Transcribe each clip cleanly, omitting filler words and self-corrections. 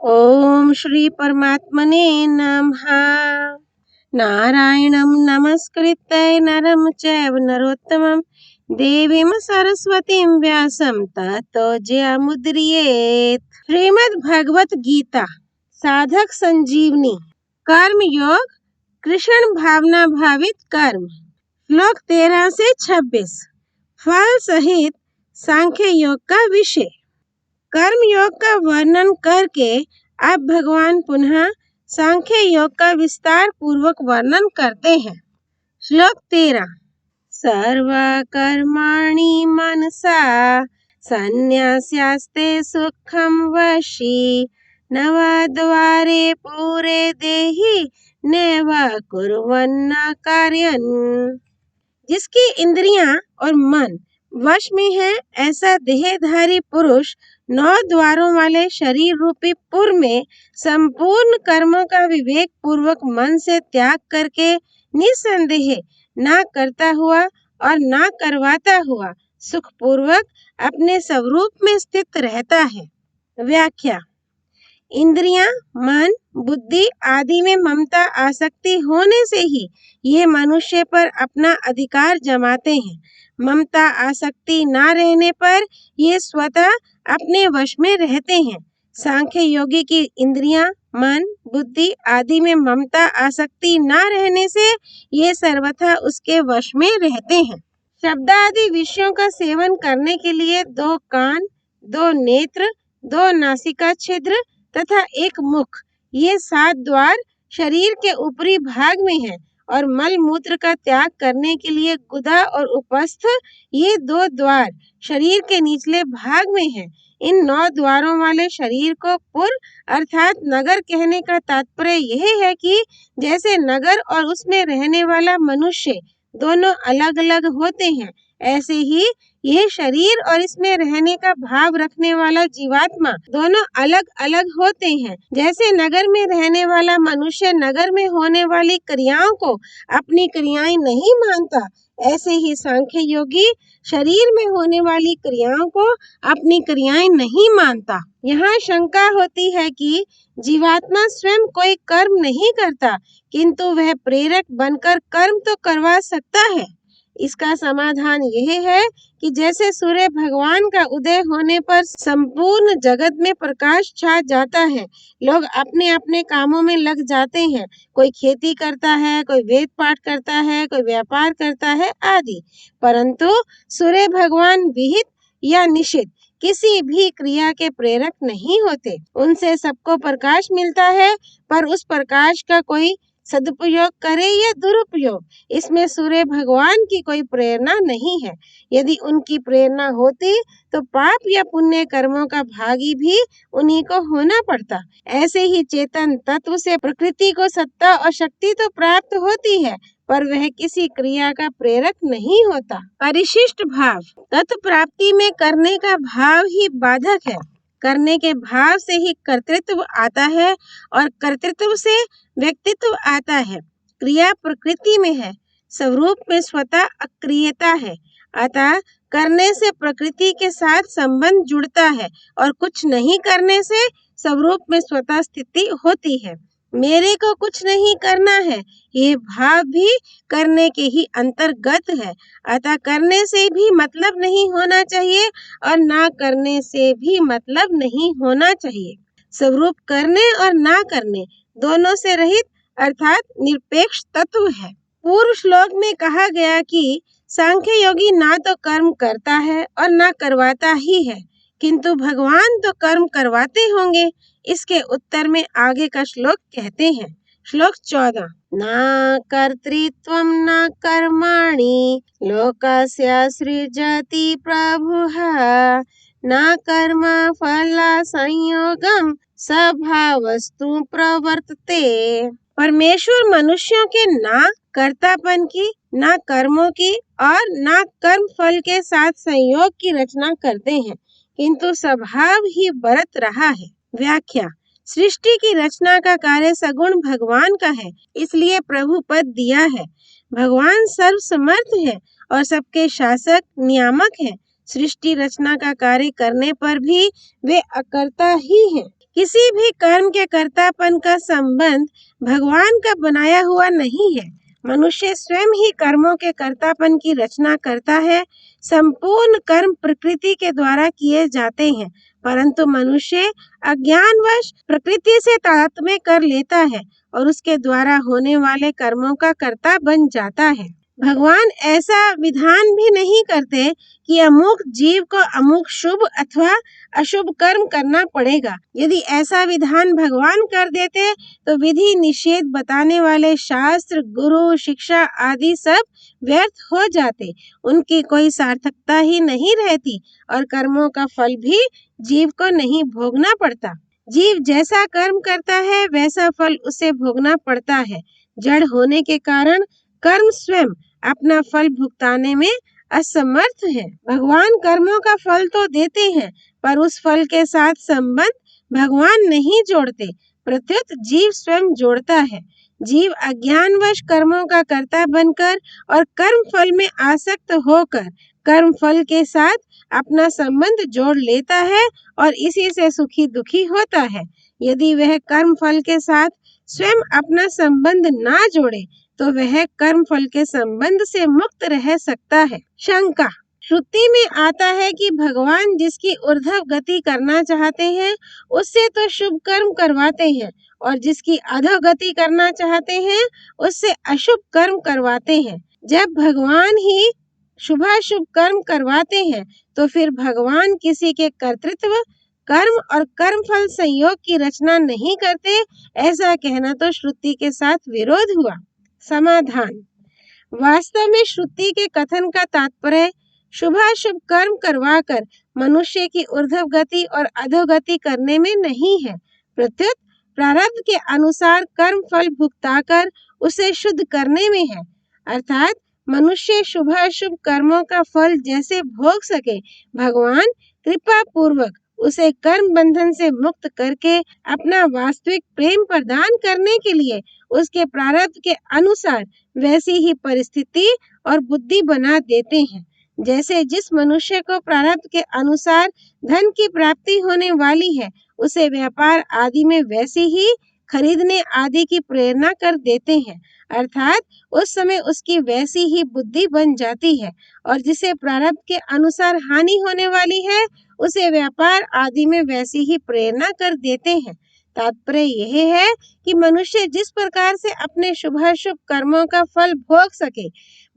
ओम श्री परमात्मने नमः। नारायणं नमस्कृत्य नरं चैव नरोत्तमं देवीं सरस्वतीं व्यासं ततो जयमुदीरयेत्। श्रीमद् भगवत गीता साधक संजीवनी कर्म योग कृष्ण भावना भावित कर्म। श्लोक 13 से 26 फल सहित सांख्य योग का विषय। कर्म योग का वर्णन करके अब भगवान पुनः सांख्य योग का विस्तार पूर्वक वर्णन करते हैं। श्लोक 13 सर्व कर्माणि मनसा संन्यास्यास्ते सुखम वशी नवद्वारे पूरे देहि नैव कुर्वन्न कार्यन्। जिसकी इंद्रियां और मन वश में है, ऐसा देहधारी पुरुष 9 द्वारों वाले शरीर रूपी पुर में संपूर्ण कर्मों का विवेक पूर्वक मन से त्याग करके निसंदेह ना करता हुआ और ना करवाता हुआ सुख पूर्वक अपने स्वरूप में स्थित रहता है। व्याख्या। इंद्रियां, मन, बुद्धि आदि में ममता आसक्ति होने से ही ये मनुष्य पर अपना अधिकार जमाते हैं। ममता आसक्ति ना रहने पर ये स्वतः अपने वश में रहते हैं। सांख्य योगी की इंद्रियां, मन, बुद्धि आदि में ममता आसक्ति ना रहने से ये सर्वथा उसके वश में रहते हैं। शब्द आदि विषयों का सेवन करने के लिए 2 कान, 2 नेत्र, 2 नासिका छिद्र तथा 1 मुख, ये 7 द्वार शरीर के ऊपरी भाग में है और मल मूत्र का त्याग करने के लिए गुदा और उपस्थ, ये 2 द्वार शरीर के निचले भाग में है। इन 9 द्वारों वाले शरीर को पुर अर्थात नगर कहने का तात्पर्य यह है कि जैसे नगर और उसमें रहने वाला मनुष्य दोनों अलग अलग होते हैं, ऐसे ही यह शरीर और इसमें रहने का भाव रखने वाला जीवात्मा दोनों अलग अलग होते हैं। जैसे नगर में रहने वाला मनुष्य नगर में होने वाली क्रियाओं को अपनी क्रियाएं नहीं मानता, ऐसे ही सांख्य योगी शरीर में होने वाली क्रियाओं को अपनी क्रियाएं नहीं मानता। यहाँ शंका होती है कि जीवात्मा स्वयं कोई कर्म नहीं करता, किंतु वह प्रेरक बनकर कर्म तो करवा सकता है। इसका समाधान यह है कि जैसे सूर्य भगवान का उदय होने पर संपूर्ण जगत में प्रकाश छा जाता है, लोग अपने अपने कामों में लग जाते हैं। कोई खेती करता है, कोई वेद पाठ करता है, कोई व्यापार करता है आदि, परंतु सूर्य भगवान विहित या निषिद्ध किसी भी क्रिया के प्रेरक नहीं होते। उनसे सबको प्रकाश मिलता है, पर उस प्रकाश का कोई सदुपयोग करे या दुरुपयोग, इसमें सूर्य भगवान की कोई प्रेरणा नहीं है। यदि उनकी प्रेरणा होती तो पाप या पुण्य कर्मों का भागी भी उन्हीं को होना पड़ता। ऐसे ही चेतन तत्व से प्रकृति को सत्ता और शक्ति तो प्राप्त होती है, पर वह किसी क्रिया का प्रेरक नहीं होता। परिशिष्ट भाव तत्व प्राप्ति में करने का भाव ही बाधक है। करने के भाव से ही कर्तृत्व आता है और कर्तृत्व से व्यक्तित्व आता है। क्रिया प्रकृति में है, स्वरूप में स्वतः अक्रियता है। अतः करने से प्रकृति के साथ संबंध जुड़ता है और कुछ नहीं करने से स्वरूप में स्वतः स्थिति होती है। मेरे को कुछ नहीं करना है, ये भाव भी करने के ही अंतर्गत है। अतः करने से भी मतलब नहीं होना चाहिए और ना करने से भी मतलब नहीं होना चाहिए। स्वरूप करने और ना करने दोनों से रहित अर्थात निरपेक्ष तत्व है। पूर्व श्लोक में कहा गया कि सांख्य योगी ना तो कर्म करता है और ना करवाता ही है, किंतु भगवान तो कर्म करवाते होंगे। इसके उत्तर में आगे का श्लोक कहते हैं। श्लोक 14 ना कर्तृत्वं न कर्माणि लोकस्य सृजति प्रभुः न कर्म फल संयोगम स्वभावस्तु प्रवर्तते। परमेश्वर मनुष्यों के ना कर्तापन की, ना कर्मों की और ना कर्म फल के साथ संयोग की रचना करते हैं, किंतु स्वभाव ही बरत रहा है। व्याख्या। सृष्टि की रचना का कार्य सगुण भगवान का है, इसलिए प्रभु पद दिया है। भगवान सर्वसमर्थ है और सबके शासक नियामक है। सृष्टि रचना का कार्य करने पर भी वे अकर्ता ही हैं। किसी भी कर्म के कर्तापन का संबंध भगवान का बनाया हुआ नहीं है। मनुष्य स्वयं ही कर्मों के कर्तापन की रचना करता है। संपूर्ण कर्म प्रकृति के द्वारा किए जाते हैं, परंतु मनुष्य अज्ञानवश प्रकृति से तादात्म्य कर लेता है और उसके द्वारा होने वाले कर्मों का कर्ता बन जाता है। भगवान ऐसा विधान भी नहीं करते कि अमुक जीव को अमुक शुभ अथवा अशुभ कर्म करना पड़ेगा। यदि ऐसा विधान भगवान कर देते तो विधि निषेध बताने वाले शास्त्र, गुरु, शिक्षा आदि सब व्यर्थ हो जाते, उनकी कोई सार्थकता ही नहीं रहती और कर्मों का फल भी जीव को नहीं भोगना पड़ता। जीव जैसा कर्म करता है वैसा फल उसे भोगना पड़ता है। जड़ होने के कारण कर्म स्वयं अपना फल भुगताने में असमर्थ है। भगवान कर्मों का फल तो देते हैं, पर उस फल के साथ संबंध भगवान नहीं जोड़ते, प्रत्युत जीव स्वयं जोड़ता है। जीव अज्ञानवश कर्मों का कर्ता बनकर और कर्म फल में आसक्त होकर कर्म फल के साथ अपना संबंध जोड़ लेता है और इसी से सुखी दुखी होता है। यदि वह कर्म फल के साथ स्वयं अपना संबंध ना जोड़े तो वह कर्म फल के संबंध से मुक्त रह सकता है। शंका। श्रुति में आता है कि भगवान जिसकी ऊर्ध्व गति करना चाहते हैं उससे तो शुभ कर्म करवाते हैं और जिसकी अधोगति करना चाहते हैं उससे अशुभ कर्म करवाते हैं। जब भगवान ही शुभाशुभ कर्म करवाते हैं तो फिर भगवान किसी के कर्तृत्व, कर्म और कर्म फल संयोग की रचना नहीं करते, ऐसा कहना तो श्रुति के साथ विरोध हुआ। समाधान। वास्तव में श्रुति के कथन का तात्पर्य शुभाशुभ कर्म करवाकर मनुष्य की ऊर्ध्व गति और अधोगति करने में नहीं है, प्रत्युत प्रारब्ध के अनुसार कर्म फल भुगताकर उसे शुद्ध करने में है। अर्थात मनुष्य शुभाशुभ कर्मों का फल जैसे भोग सके, भगवान कृपा पूर्वक उसे कर्म बंधन से मुक्त करके अपना वास्तविक प्रेम प्रदान करने के लिए उसके प्रारब्ध के अनुसार वैसी ही परिस्थिति और बुद्धि बना देते हैं। जैसे जिस मनुष्य को प्रारब्ध के अनुसार धन की प्राप्ति होने वाली है उसे व्यापार आदि में वैसी ही खरीदने आदि की प्रेरणा कर देते हैं, अर्थात उस समय उसकी वैसी ही बुद्धि बन जाती है। और जिसे प्रारब्ध के अनुसार हानि होने वाली है उसे व्यापार आदि में वैसी ही प्रेरणा कर देते हैं। तात्पर्य यह है कि मनुष्य जिस प्रकार से अपने शुभाशुभ कर्मों का फल भोग सके,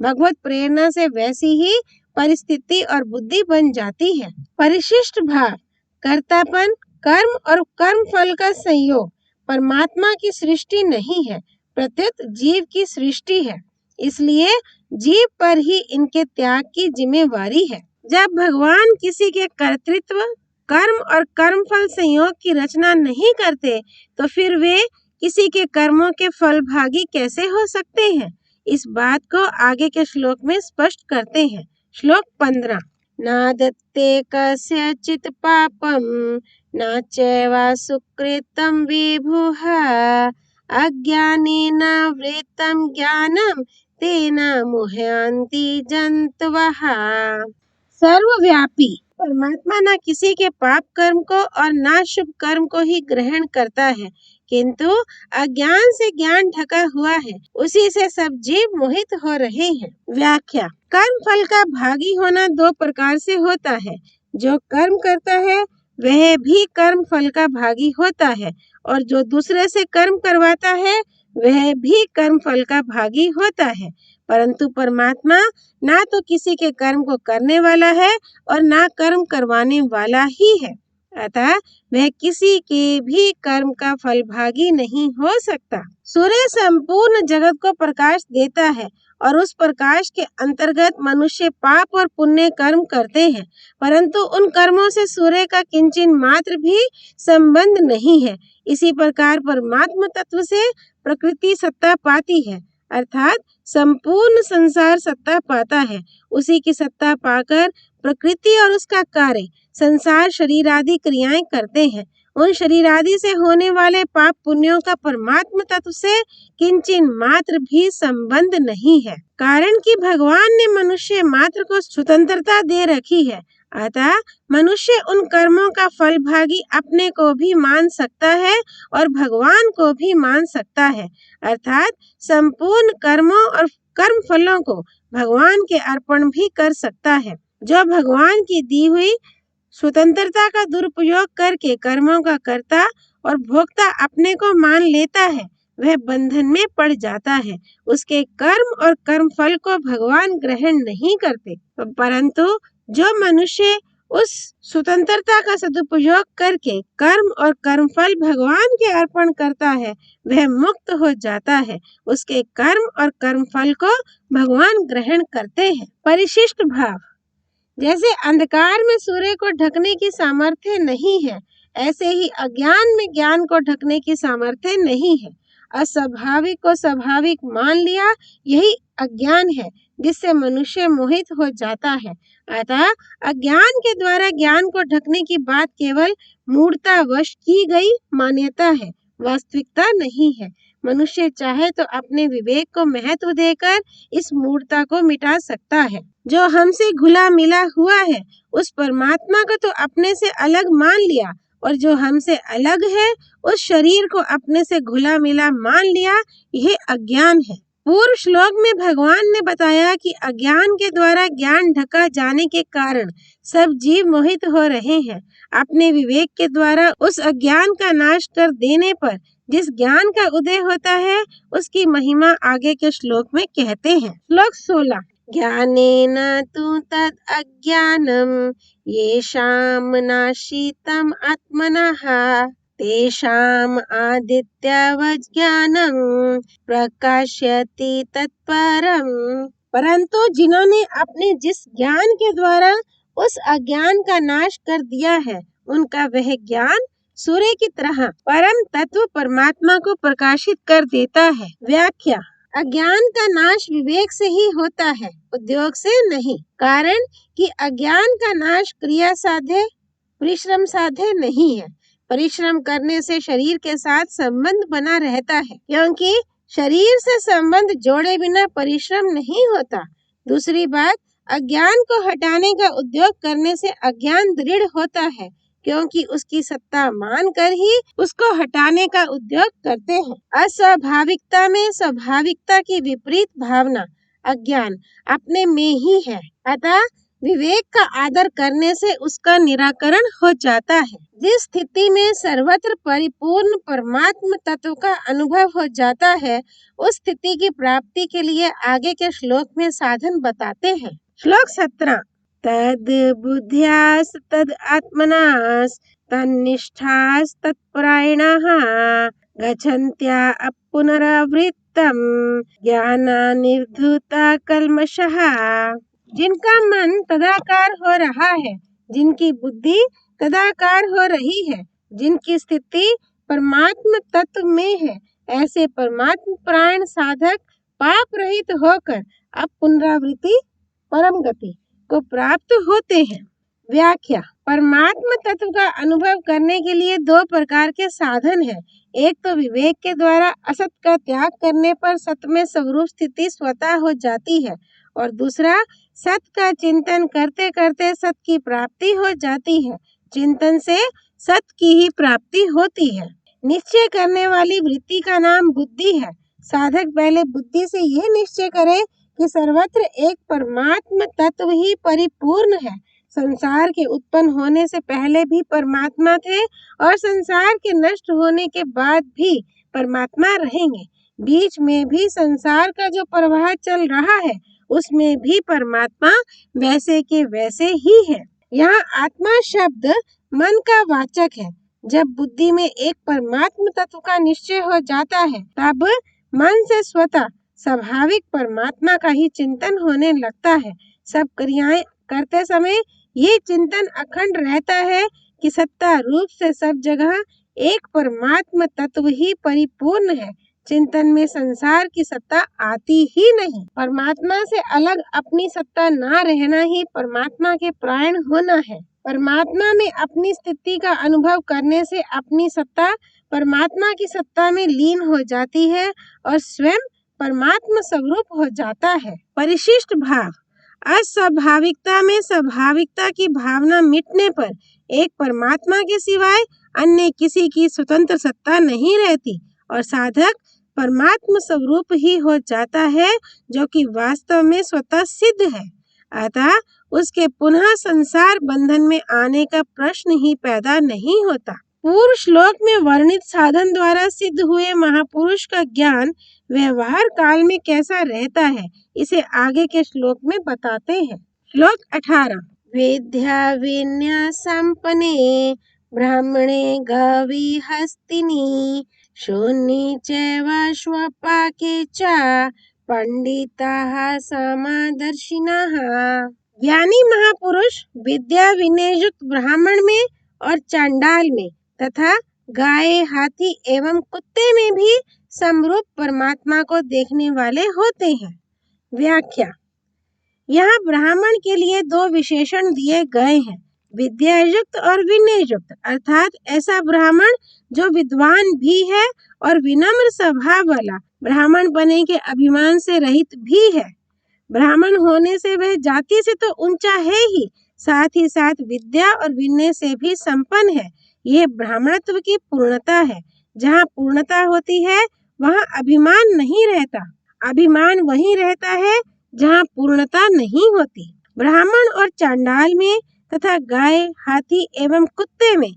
भगवत प्रेरणा से वैसी ही परिस्थिति और बुद्धि बन जाती है। परिशिष्ट भाव। कर्तापन, कर्म और कर्म फल का संयोग परमात्मा की सृष्टि नहीं है, प्रत्युत जीव की सृष्टि है, इसलिए जीव पर ही इनके त्याग की जिम्मेवारी है। जब भगवान किसी के कर्तृत्व, कर्म और कर्म फल संयोग की रचना नहीं करते तो फिर वे किसी के कर्मों के फल भागी कैसे हो सकते हैं? इस बात को आगे के श्लोक में स्पष्ट करते हैं। श्लोक 15। ना दत्ते कस्यचित् पापम न चैव सुकृतं विभुः अज्ञानेन वृत्तं ज्ञानं तेन मुह्यन्ति जन्तवः। सर्वव्यापी परमात्मा न किसी के पाप कर्म को और न शुभ कर्म को ही ग्रहण करता है, किंतु अज्ञान से ज्ञान ढका हुआ है, उसी से सब जीव मोहित हो रहे हैं। व्याख्या। कर्म फल का भागी होना दो प्रकार से होता है। जो कर्म करता है वह भी कर्म फल का भागी होता है और जो दूसरे से कर्म करवाता है वह भी कर्म फल का भागी होता है। परंतु परमात्मा ना तो किसी के कर्म को करने वाला है और ना कर्म करवाने वाला ही है, अतः वह किसी के भी कर्म का फल भागी नहीं हो सकता। सूर्य संपूर्ण जगत को प्रकाश देता है और उस प्रकाश के अंतर्गत मनुष्य पाप और पुण्य कर्म करते हैं, परंतु उन कर्मों से सूर्य का किंचिन मात्र भी संबंध नहीं है। इसी प्रकार परमात्मा तत्व से प्रकृति सत्ता पाती है, अर्थात संपूर्ण संसार सत्ता पाता है। उसी की सत्ता पाकर प्रकृति और उसका कार्य संसार शरीर आदि क्रियाएं करते हैं। उन शरीर आदि से होने वाले पाप पुण्यों का परमात्मा तत्व से किंचिन मात्र भी संबंध नहीं है, कारण कि भगवान ने मनुष्य मात्र को स्वतंत्रता दे रखी है। अतः मनुष्य उन कर्मों का फल भागी अपने को भी मान सकता है और भगवान को भी मान सकता है, अर्थात संपूर्ण कर्मों और कर्म फलों को भगवान के अर्पण भी कर सकता है। जो भगवान की दी हुई स्वतंत्रता का दुरुपयोग करके कर्मों का कर्ता और भोक्ता अपने को मान लेता है, वह बंधन में पड़ जाता है। उसके कर्म और कर्म फल को भगवान ग्रहण नहीं करते, परंतु जो मनुष्य उस स्वतंत्रता का सदुपयोग करके कर्म और कर्म फल भगवान के अर्पण करता है, वह मुक्त हो जाता है। उसके कर्म और कर्म फल को भगवान ग्रहण करते हैं। परिशिष्ट भाव। जैसे अंधकार में सूर्य को ढकने की सामर्थ्य नहीं है, ऐसे ही अज्ञान में ज्ञान को ढकने की सामर्थ्य नहीं है। अस्वाभाविक को स्वाभाविक मान लिया, यही अज्ञान है जिससे मनुष्य मोहित हो जाता है। अतः अज्ञान के द्वारा ज्ञान को ढकने की बात केवल मूढ़तावश की गई मान्यता है, वास्तविकता नहीं है। मनुष्य चाहे तो अपने विवेक को महत्व देकर इस मूढ़ता को मिटा सकता है। जो हमसे घुला मिला हुआ है, उस परमात्मा को तो अपने से अलग मान लिया, और जो हमसे अलग है, उस शरीर को अपने से घुला मिला मान लिया, यह अज्ञान है। पूर्व श्लोक में भगवान ने बताया कि अज्ञान के द्वारा ज्ञान ढका जाने के कारण सब जीव मोहित हो रहे हैं। अपने विवेक के द्वारा उस अज्ञान का नाश कर देने पर जिस ज्ञान का उदय होता है, उसकी महिमा आगे के श्लोक में कहते हैं। श्लोक 16। ज्ञानेन तु तद् अज्ञानम् येषां नाशीतम् आत्मनः तेषाम् आदित्यवज् ज्ञानं प्रकाश्यति तत्परम्। परंतु जिन्होंने अपने जिस ज्ञान के द्वारा उस अज्ञान का नाश कर दिया है, उनका वह ज्ञान सूर्य की तरह परम तत्व परमात्मा को प्रकाशित कर देता है। व्याख्या। अज्ञान का नाश विवेक से ही होता है, उद्योग से नहीं। कारण कि अज्ञान का नाश क्रिया साध्य, परिश्रम साध्य नहीं है। परिश्रम करने से शरीर के साथ संबंध बना रहता है, क्योंकि शरीर से संबंध जोड़े बिना परिश्रम नहीं होता। दूसरी बात, अज्ञान को हटाने का उद्योग करने से अज्ञान दृढ़ होता है, क्योंकि उसकी सत्ता मानकर ही उसको हटाने का उद्योग करते हैं। अस्वाभाविकता में स्वाभाविकता की विपरीत भावना अज्ञान अपने में ही है, अतः विवेक का आदर करने से उसका निराकरण हो जाता है। जिस स्थिति में सर्वत्र परिपूर्ण परमात्म तत्व का अनुभव हो जाता है, उस स्थिति की प्राप्ति के लिए आगे के श्लोक में साधन बताते हैं। श्लोक 17। तद बुद्ध्यास तद आत्मनास तन्निष्ठास तत्परायणः गच्छन्त्या पुनरावृत्तम ज्ञानानिर्धूता कल्मषः। जिनका मन तदाकार हो रहा है, जिनकी बुद्धि तदाकार हो रही है, जिनकी स्थिति परमात्म तत्व में है, ऐसे परमात्म प्राण साधक पाप रहित होकर अब पुनरावृत्ति परम गति को प्राप्त होते हैं। व्याख्या। परमात्म तत्व का अनुभव करने के लिए दो प्रकार के साधन हैं। एक तो विवेक के द्वारा असत का त्याग करने पर सत में स्वरूप स्थिति स्वतः हो जाती है, और दूसरा सत का चिंतन करते करते सत की प्राप्ति हो जाती है। चिंतन से सत की ही प्राप्ति होती है। निश्चय करने वाली वृत्ति का नाम बुद्धि है। साधक पहले बुद्धि से यह निश्चय करे कि सर्वत्र एक परमात्म तत्व ही परिपूर्ण है। संसार के उत्पन्न होने से पहले भी परमात्मा थे, और संसार के नष्ट होने के बाद भी परमात्मा रहेंगे। बीच में भी संसार का जो प्रवाह चल रहा है, उसमें भी परमात्मा वैसे के वैसे ही है। यहाँ आत्मा शब्द मन का वाचक है। जब बुद्धि में एक परमात्म तत्व का निश्चय हो जाता है, तब मन से स्वतः स्वाभाविक परमात्मा का ही चिंतन होने लगता है। सब क्रियाएं करते समय ये चिंतन अखंड रहता है कि सत्ता रूप से सब जगह एक परमात्म तत्व ही परिपूर्ण है। चिंतन में संसार की सत्ता आती ही नहीं। परमात्मा से अलग अपनी सत्ता ना रहना ही परमात्मा के प्राण होना है। परमात्मा में अपनी स्थिति का अनुभव करने से अपनी सत्ता परमात्मा की सत्ता में लीन हो जाती है और स्वयं परमात्मा स्वरूप हो जाता है। परिशिष्ट भाव। अस्वाभाविकता में स्वाभाविकता की भावना मिटने पर एक परमात्मा के सिवाय अन्य किसी की स्वतंत्र सत्ता नहीं रहती और साधक परमात्म स्वरूप ही हो जाता है, जो कि वास्तव में स्वतः सिद्ध है। अतः उसके पुनः संसार बंधन में आने का प्रश्न ही पैदा नहीं होता। पूर्व श्लोक में वर्णित साधन द्वारा सिद्ध हुए महापुरुष का ज्ञान व्यवहार काल में कैसा रहता है, इसे आगे के श्लोक में बताते हैं। श्लोक 18। विद्या विनय संपन्ने ब्राह्मणे गवी हस्तिनी शून्य चैव स्वपाके च पंडिताः समादर्शिनः। ज्ञानी महापुरुष विद्या विनय युक्त ब्राह्मण में और चांडाल में तथा गाय, हाथी एवं कुत्ते में भी समरूप परमात्मा को देखने वाले होते हैं। व्याख्या। यहाँ ब्राह्मण के लिए दो विशेषण दिए गए हैं, विद्या युक्त और विनय युक्त, अर्थात ऐसा ब्राह्मण जो विद्वान भी है और विनम्र स्वभाव वाला, ब्राह्मण बने के अभिमान से रहित भी है। ब्राह्मण होने से वह जाति से तो ऊंचा है ही, साथ ही साथ विद्या और विनय से भी संपन्न है। यह ब्राह्मणत्व की पूर्णता है। जहाँ पूर्णता होती है वहाँ अभिमान नहीं रहता। अभिमान वहीं रहता है जहाँ पूर्णता नहीं होती। ब्राह्मण और चांडाल में तथा गाय, हाथी एवं कुत्ते में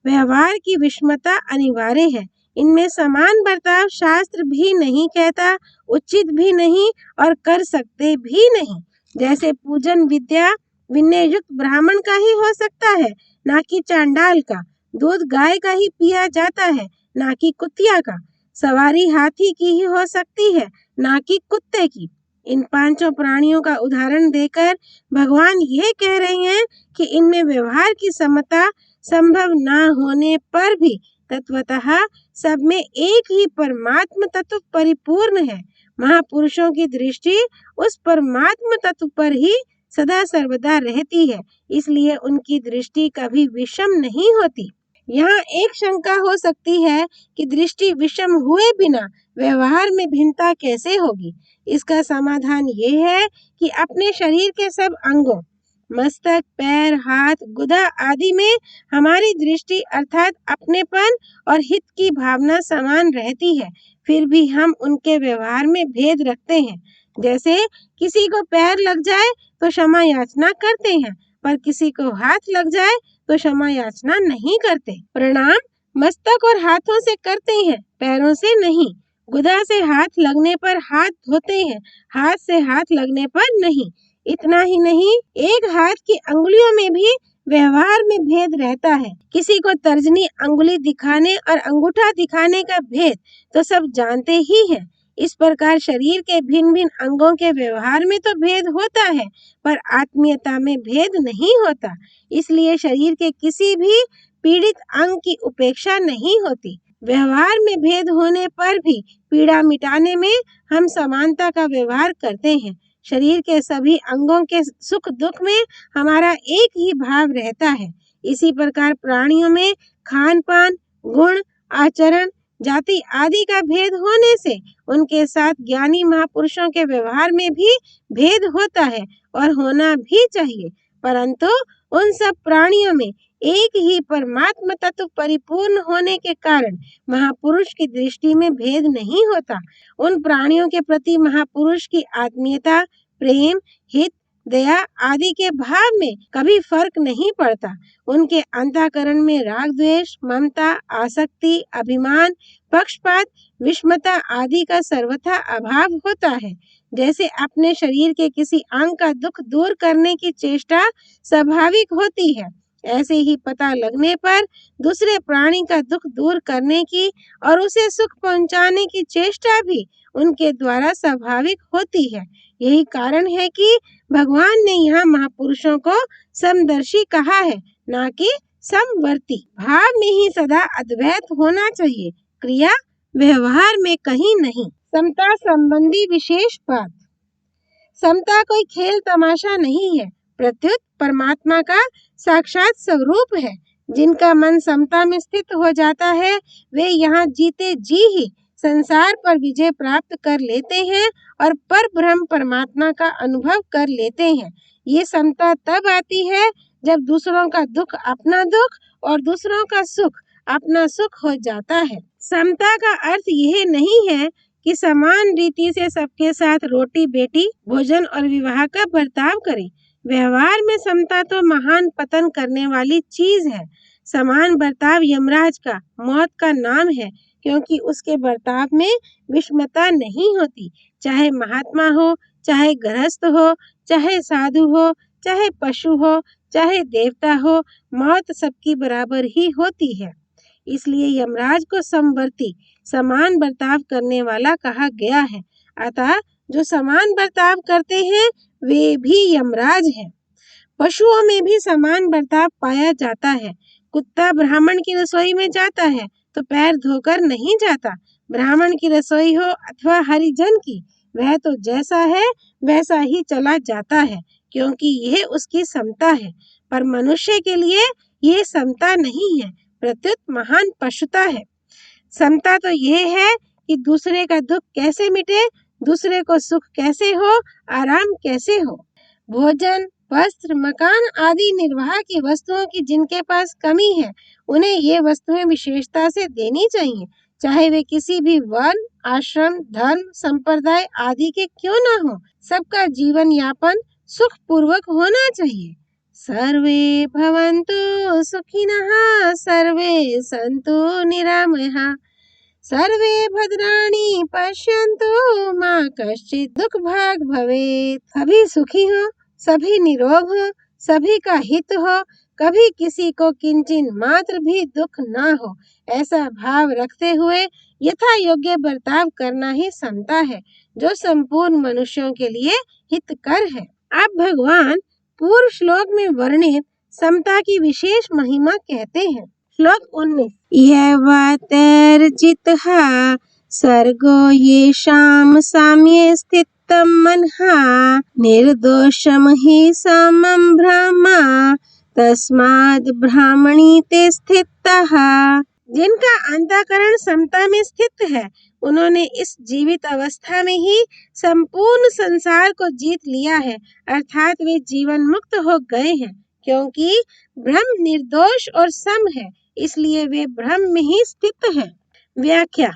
व्यवहार की विषमता अनिवार्य है। इनमें समान बर्ताव शास्त्र भी नहीं कहता, उचित भी नहीं और कर सकते भी नहीं। जैसे पूजन विद्या विनय युक्त ब्राह्मण का ही हो सकता है, ना कि चांडाल का। दूध गाय का ही पिया जाता है, ना कि कुतिया का। सवारी हाथी की ही हो सकती है, ना कि कुत्ते की। इन पांचों प्राणियों का उदाहरण देकर भगवान यह कह रहे हैं कि इनमें व्यवहार की समता संभव न होने पर भी तत्वतः सब में एक ही परमात्म तत्व परिपूर्ण है। महापुरुषों की दृष्टि उस परमात्म तत्व पर ही सदा सर्वदा रहती है, इसलिए उनकी दृष्टि कभी विषम नहीं होती। यहाँ एक शंका हो सकती है कि दृष्टि विषम हुए बिना व्यवहार में भिन्नता कैसे होगी। इसका समाधान ये है कि अपने शरीर के सब अंगों मस्तक, पैर, हाथ, गुदा आदि में हमारी दृष्टि अर्थात अपनेपन और हित की भावना समान रहती है, फिर भी हम उनके व्यवहार में भेद रखते हैं। जैसे किसी को पैर लग जाए तो क्षमा याचना करते हैं, पर किसी को हाथ लग जाए तो क्षमा याचना नहीं करते। प्रणाम मस्तक और हाथों से करते हैं, पैरों से नहीं। गुदा से हाथ लगने पर हाथ धोते हैं, हाथ से हाथ लगने पर नहीं। इतना ही नहीं, एक हाथ की अंगुलियों में भी व्यवहार में भेद रहता है। किसी को तर्जनी अंगुली दिखाने और अंगूठा दिखाने का भेद तो सब जानते ही हैं। इस प्रकार शरीर के भिन्न भिन्न अंगों के व्यवहार में तो भेद होता है, पर आत्मीयता में भेद नहीं होता। इसलिए शरीर के किसी भी पीड़ित अंग की उपेक्षा नहीं होती। व्यवहार में भेद होने पर भी पीड़ा मिटाने में हम समानता का व्यवहार करते हैं। शरीर के सभी अंगों के सुख दुख में हमारा एक ही भाव रहता है। इसी प्रकार प्राणियों में खान पान, गुण, आचरण, जाति आदि का भेद होने से उनके साथ ज्ञानी महापुरुषों के व्यवहार में भी भेद होता है और होना भी चाहिए, परंतु उन सब प्राणियों में एक ही परमात्म तत्व परिपूर्ण होने के कारण महापुरुष की दृष्टि में भेद नहीं होता। उन प्राणियों के प्रति महापुरुष की आत्मीयता, प्रेम, हित, दया आदि के भाव में कभी फर्क नहीं पड़ता। उनके अंतःकरण में राग द्वेष, ममता, आसक्ति, अभिमान, पक्षपात, विषमता आदि का सर्वथा अभाव होता है। जैसे अपने शरीर के किसी अंग का दुख दूर करने की चेष्टा स्वाभाविक होती है, ऐसे ही पता लगने पर दूसरे प्राणी का दुख दूर करने की और उसे सुख पहुंचाने की चेष्टा भी उनके द्वारा स्वाभाविक होती है। यही कारण है कि भगवान ने यहाँ महापुरुषों को समदर्शी कहा है, ना कि समवर्ती। भाव में ही सदा अद्वैत होना चाहिए, क्रिया व्यवहार में कहीं नहीं। समता संबंधी विशेष बात। समता कोई खेल तमाशा नहीं है, प्रत्युत परमात्मा का साक्षात स्वरूप है। जिनका मन समता में स्थित हो जाता है वे यहाँ जीते जी ही संसार पर विजय प्राप्त कर लेते हैं और पर ब्रह्म परमात्मा का अनुभव कर लेते हैं। ये समता तब आती है जब दूसरों का दुख अपना दुख और दूसरों का सुख अपना सुख हो जाता है। समता का अर्थ यह नहीं है कि समान रीति से सबके साथ रोटी बेटी भोजन और विवाह का बर्ताव करें। व्यवहार में समता तो महान पतन करने वाली चीज है। समान बर्ताव यमराज का मौत का नाम है, क्योंकि उसके बर्ताव में विषमता नहीं होती। चाहे महात्मा हो, चाहे गृहस्थ हो, चाहे साधु हो, चाहे पशु हो, चाहे देवता हो, मौत सबकी बराबर ही होती है। इसलिए यमराज को समवर्ती समान बर्ताव करने वाला कहा गया है। अतः जो समान बर्ताव करते हैं वे भी यमराज हैं। पशुओं में भी समान बर्ताव पाया जाता है। कुत्ता ब्राह्मण की रसोई में जाता है तो पैर धोकर नहीं जाता। ब्राह्मण की रसोई हो अथवा हरिजन की, वह तो जैसा है वैसा ही चला जाता है, क्योंकि यह उसकी समता है। पर मनुष्य के लिए यह समता नहीं है, प्रत्युत महान पशुता है। समता तो यह है कि दूसरे का दुख कैसे मिटे, दूसरे को सुख कैसे हो, आराम कैसे हो। भोजन, वस्त्र, मकान आदि निर्वाह की वस्तुओं की जिनके पास कमी है, उन्हें ये वस्तुएं विशेषता से देनी चाहिए, चाहे वे किसी भी वर्ण, आश्रम, धर्म, संप्रदाय आदि के क्यों न हो। सबका जीवन यापन सुख पूर्वक होना चाहिए। सर्वे भवन्तु सुखिनः, सर्वे सन्तु निरामयाः, सर्वे भद्राणि पश्यन्तु मा कश्चित् दुःख भाग् भवेत्। सभी सुखी हो, सभी निरोग हो, सभी का हित हो, कभी किसी को किंचिन मात्र भी दुख ना हो, ऐसा भाव रखते हुए यथा योग्य बर्ताव करना ही समता है, जो संपूर्ण मनुष्यों के लिए हितकर है। अब भगवान पूर्व श्लोक में वर्णित समता की विशेष महिमा कहते हैं। श्लोक 19। यवतर्जितः सर्गो येषां साम्ये स्थितं मनः, निर्दोषं हि समं ब्रह्म, तस्माद् ब्राह्मणी ते स्थितः। जिनका अंतःकरण समता में स्थित है, उन्होंने इस जीवित अवस्था में ही संपूर्ण संसार को जीत लिया है, अर्थात वे जीवन मुक्त हो गए हैं। क्योंकि ब्रह्म निर्दोष और सम है, इसलिए वे ब्रह्म में ही स्थित है। व्याख्या।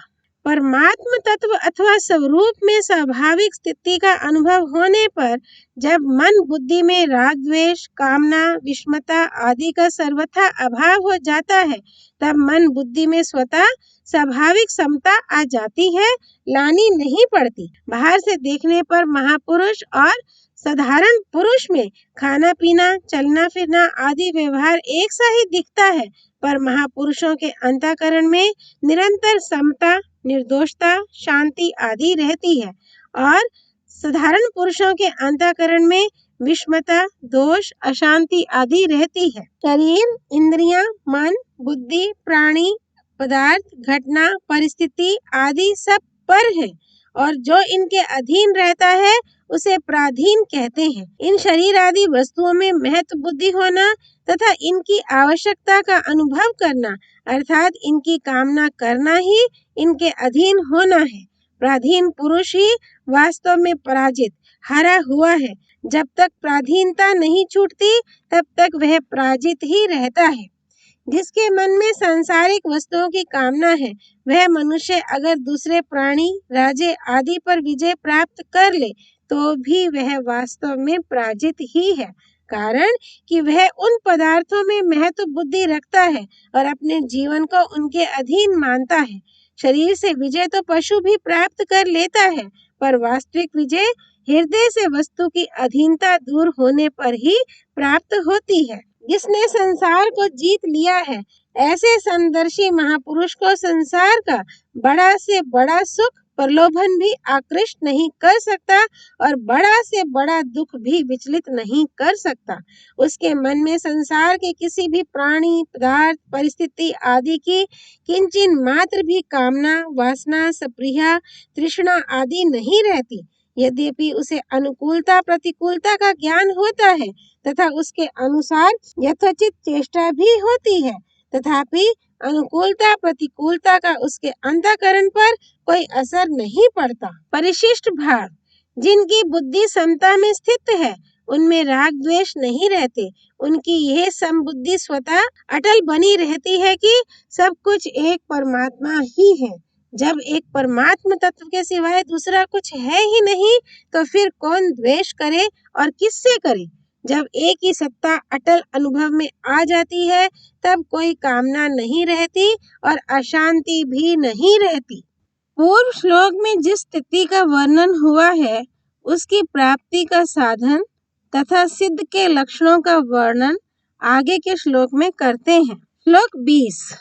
परमात्म तत्व अथवा स्वरूप में स्वाभाविक स्थिति का अनुभव होने पर जब मन बुद्धि में राग द्वेष, कामना, विषमता आदि का सर्वथा अभाव हो जाता है, तब मन बुद्धि में स्वतः स्वाभाविक समता आ जाती है, लानी नहीं पड़ती। बाहर से देखने पर महापुरुष और साधारण पुरुष में खाना पीना, चलना फिरना आदि व्यवहार एक सा ही दिखता है, पर महापुरुषों के अंतःकरण में निरंतर समता, निर्दोषता, शांति आदि रहती है और साधारण पुरुषों के अंतःकरण में विषमता, दोष, अशांति आदि रहती है। शरीर, इंद्रियां, मन, बुद्धि, प्राणी, पदार्थ, घटना, परिस्थिति आदि सब पर है और जो इनके अधीन रहता है उसे पराधीन कहते हैं। इन शरीर आदि वस्तुओं में महत्व बुद्धि होना तथा इनकी आवश्यकता का अनुभव करना अर्थात इनकी कामना करना ही इनके अधीन होना है। पराधीन पुरुष ही वास्तव में पराजित, हारा हुआ है। जब तक पराधीनता नहीं छूटती तब तक वह पराजित ही रहता है। जिसके मन में सांसारिक वस्तुओं की कामना है, वह मनुष्य अगर दूसरे प्राणी, राजे आदि पर विजय प्राप्त कर ले तो भी वह वास्तव में पराजित ही है, कारण कि वह उन पदार्थों में महत्व बुद्धि रखता है और अपने जीवन को उनके अधीन मानता है। शरीर से विजय तो पशु भी प्राप्त कर लेता है, पर वास्तविक विजय हृदय से वस्तु की अधीनता दूर होने पर ही प्राप्त होती है। जिसने संसार को जीत लिया है, ऐसे समदर्शी महापुरुष को संसार का बड़ा से बड़ा सुख प्रलोभन भी आकृष्ट नहीं कर सकता और बड़ा से बड़ा दुख भी विचलित नहीं कर सकता। उसके मन में संसार के किसी भी प्राणी, पदार्थ, परिस्थिति आदि की किंचिन मात्र भी कामना, वासना, स्पृहा, तृष्णा आदि नहीं रहती। यद्यपि उसे अनुकूलता प्रतिकूलता का ज्ञान होता है तथा उसके अनुसार यथोचित चेष्टा भी होती है, तथापि अनुकूलता प्रतिकूलता का उसके अंतःकरण पर कोई असर नहीं पड़ता। परिशिष्ट भाव जिनकी बुद्धि समता में स्थित है, उनमें राग द्वेष नहीं रहते। उनकी यह समबुद्धि स्वतः अटल बनी रहती है कि सब कुछ एक परमात्मा ही है। जब एक परमात्मा तत्व के सिवाय दूसरा कुछ है ही नहीं, तो फिर कौन द्वेष करे और किससे करे। जब एक ही सत्ता अटल अनुभव में आ जाती है, तब कोई कामना नहीं रहती और अशांति भी नहीं रहती। पूर्व श्लोक में जिस स्थिति का वर्णन हुआ है, उसकी प्राप्ति का साधन तथा सिद्ध के लक्षणों का वर्णन आगे के श्लोक में करते हैं। श्लोक 20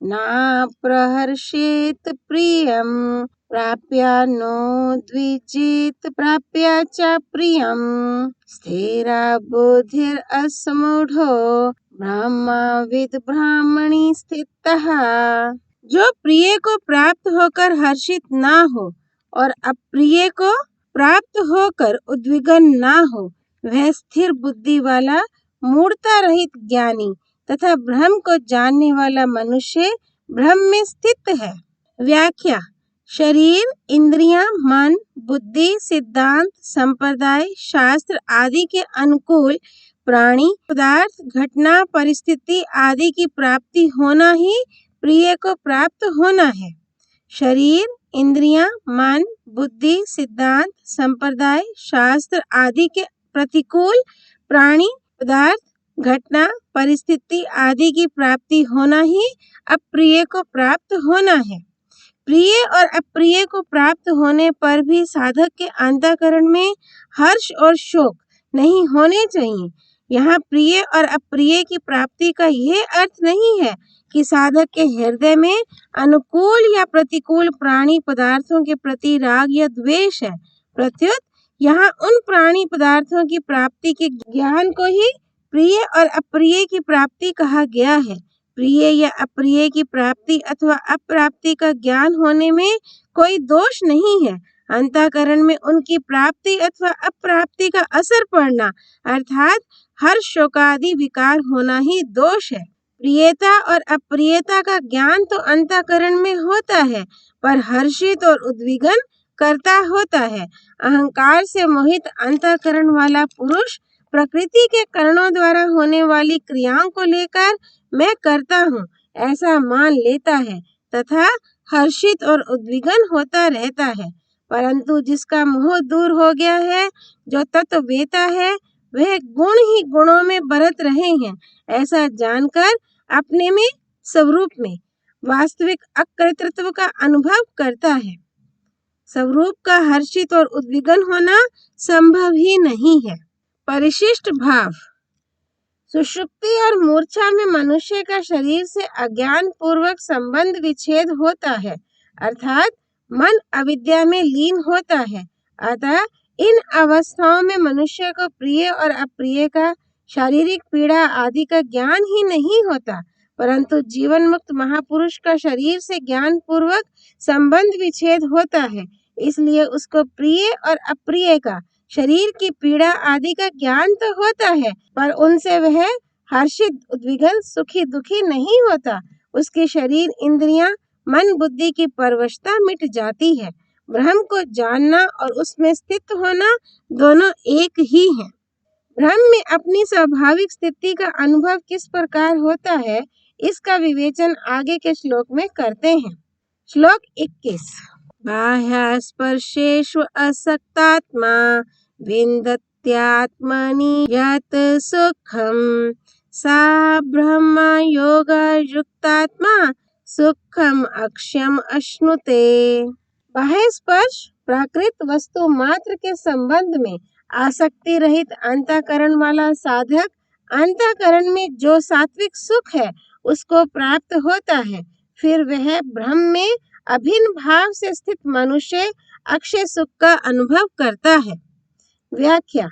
ना प्रहर्षेत प्रियम प्राप्य नो द्विजित प्राप्य च प्रियम स्थिरा बुद्धिर असमूढ़ो ब्रह्मविद ब्राह्मणी स्थितः। जो प्रिय को प्राप्त होकर हर्षित ना हो और अप्रिय को प्राप्त होकर उद्विग्न ना हो, वह स्थिर बुद्धि वाला मूढ़ता रहित ज्ञानी तथा ब्रह्म को जानने वाला मनुष्य ब्रह्म में स्थित है। व्याख्या शरीर, इंद्रियां, मन, बुद्धि, सिद्धांत, संप्रदाय, शास्त्र आदि के अनुकूल प्राणी, पदार्थ, घटना, परिस्थिति आदि की प्राप्ति होना ही प्रिय को प्राप्त होना है। शरीर, इंद्रियां, मन, बुद्धि, सिद्धांत, संप्रदाय, शास्त्र आदि के प्रतिकूल प्राणी, पदार्थ, घटना, परिस्थिति आदि की प्राप्ति होना ही अप्रिय को प्राप्त होना है। प्रिय और अप्रिय को प्राप्त होने पर भी साधक के अंतःकरण में हर्ष और शोक नहीं होने चाहिए। यहाँ प्रिय और अप्रिय की प्राप्ति का यह अर्थ नहीं है कि साधक के हृदय में अनुकूल या प्रतिकूल प्राणी पदार्थों के प्रति राग या द्वेष है। प्रत्युत यहाँ उन प्राणी पदार्थों की प्राप्ति के ज्ञान को ही प्रिय और अप्रिय की प्राप्ति कहा गया है। प्रिय या अप्रिय की प्राप्ति अथवा अप्राप्ति का ज्ञान होने में कोई दोष नहीं है। अंतःकरण में उनकी प्राप्ति अथवा अप्राप्ति का असर पड़ना अर्थात हर्ष शोकादि विकार होना ही दोष है। प्रियता और अप्रियता का ज्ञान तो अंतःकरण में होता है, पर हर्षित और उद्विग्न करता होता है। अहंकार से मोहित अंतःकरण वाला पुरुष प्रकृति के करणों द्वारा होने वाली क्रियाओं को लेकर मैं करता हूँ ऐसा मान लेता है तथा हर्षित और उद्विग्न होता रहता है। परंतु जिसका मोह दूर हो गया है, जो तत्ववेता है, वह गुण ही गुणों में बरत रहे हैं ऐसा जानकर अपने में स्वरूप में वास्तविक अकृतृत्व का अनुभव करता है। स्वरूप का हर्षित और उद्विग्न होना संभव ही नहीं है। परिशिष्ट भाव सुषुप्ति और मूर्छा में मनुष्य का शरीर से अज्ञान पूर्वक संबंध विच्छेद होता है, अर्थात मन अविद्या में लीन होता है। अतः इन अवस्थाओं में मनुष्य को प्रिय और अप्रिय का, शारीरिक पीड़ा आदि का ज्ञान ही नहीं होता, परंतु जीवन मुक्त महापुरुष का शरीर से ज्ञान पूर्वक संबंध विच्छेद होता है। इसलिए उसको प्रिय और अप्रिय का, शरीर की पीड़ा आदि का ज्ञान तो होता है, पर उनसे वह हर्षित, उद्विग्न, सुखी, दुखी नहीं होता। उसके शरीर, इंद्रियां, मन, बुद्धि की परवशता मिट जाती है। ब्रह्म को जानना और उसमें स्थित होना दोनों एक ही हैं। ब्रह्म में अपनी स्वाभाविक स्थिति का अनुभव किस प्रकार होता है, इसका विवेचन आगे के श्लोक में करते हैं। श्लोक 21 बाह्य स्पर्शेषु असक्तात्मा विन्दत्यात्मनि यत् सुखम सा ब्रह्म योग युक्तात्मा सुखम अक्ष्यम अश्नुते। बाह्य स्पर्श प्राकृत वस्तु मात्र के संबंध में आसक्ति रहित अंतःकरण वाला साधक अंतःकरण में जो सात्विक सुख है उसको प्राप्त होता है। फिर वह ब्रह्म में अभिन्न भाव से स्थित मनुष्य अक्षय सुख का अनुभव करता है। व्याख्या